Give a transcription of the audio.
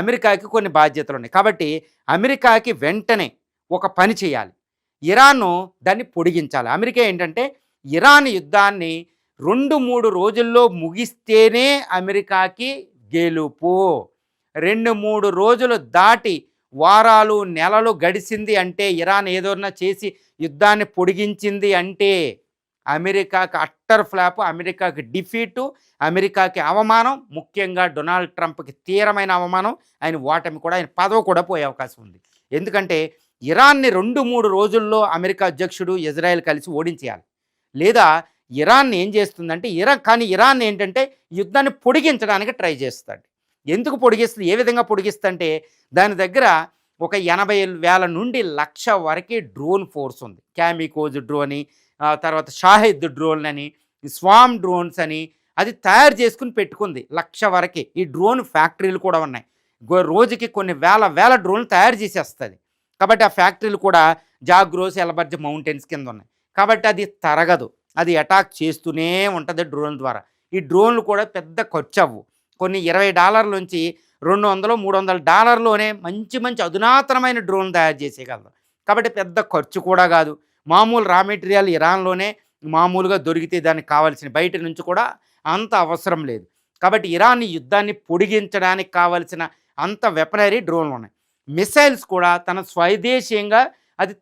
అమెరికాకి కొన్ని బాధ్యతలు ఉన్నాయి. కాబట్టి అమెరికాకి వెంటనే ఒక పని చేయాలి. ఇరాన్ను దాన్ని పొడిగించాలి. అమెరికా ఏంటంటే ఇరాన్ యుద్ధాన్ని 2-3 రోజుల్లో ముగిస్తేనే అమెరికాకి గెలుపు. 2-3 రోజులు దాటి వారాలు నెలలు గడిచింది అంటే, ఇరాన్ ఏదైనా చేసి యుద్ధాన్ని పొడిగించింది అంటే అమెరికాకి అట్టర్ ఫ్లాప్, అమెరికాకి డిఫీటు, అమెరికాకి అవమానం, ముఖ్యంగా డొనాల్డ్ ట్రంప్కి తీవ్రమైన అవమానం, ఆయన ఓటమి కూడా, ఆయన పదవి కూడా పోయే అవకాశం ఉంది. ఎందుకంటే ఇరాన్ని 2-3 రోజుల్లో అమెరికా అధ్యక్షుడు ఇజ్రాయెల్ కలిసి ఓడించేయాలి. లేదా ఇరాన్ ఏం చేస్తుందంటే, ఇరాన్ ఏంటంటే యుద్ధాన్ని పొడిగించడానికి ట్రై చేస్తాడు. ఎందుకు పొడిగిస్తుంది, ఏ విధంగా పొడిగిస్తుందంటే, దాని దగ్గర ఒక 80,000 నుండి 1,00,000 వరకు డ్రోన్ ఫోర్స్ ఉంది. క్యామికోజ్ డ్రోన్, తర్వాత షాహిద్ డ్రోన్ అని, స్వామ్ డ్రోన్స్ అని అది తయారు చేసుకుని పెట్టుకుంది 1,00,000 వరకు. ఈ డ్రోన్ ఫ్యాక్టరీలు కూడా ఉన్నాయి. రోజుకి కొన్ని వేల డ్రోన్లు తయారు చేసేస్తుంది. కాబట్టి ఆ ఫ్యాక్టరీలు కూడా జాగ్రోస్, ఎలబర్జ్ మౌంటైన్స్ కింద ఉన్నాయి. కాబట్టి అది తరగదు, అది అటాక్ చేస్తూనే ఉంటుంది డ్రోన్ ద్వారా. ఈ డ్రోన్లు కూడా పెద్ద ఖర్చు అవ్వు. కొన్ని $20 నుంచి $200-300 మంచి అధునాతనమైన డ్రోన్ తయారు చేసేయగలరు. కాబట్టి పెద్ద ఖర్చు కూడా కాదు. మామూలు రా మెటీరియల్ ఇరాన్లోనే మామూలుగా దొరికితే దానికి కావాల్సిన బయట నుంచి కూడా అంత అవసరం లేదు. కాబట్టి ఇరాన్ యుద్ధాన్ని పొడిగించడానికి కావలసిన అంత వెపనరీ డ్రోన్లు ఉన్నాయి. మిసైల్స్ కూడా తన స్వదేశీయంగా అది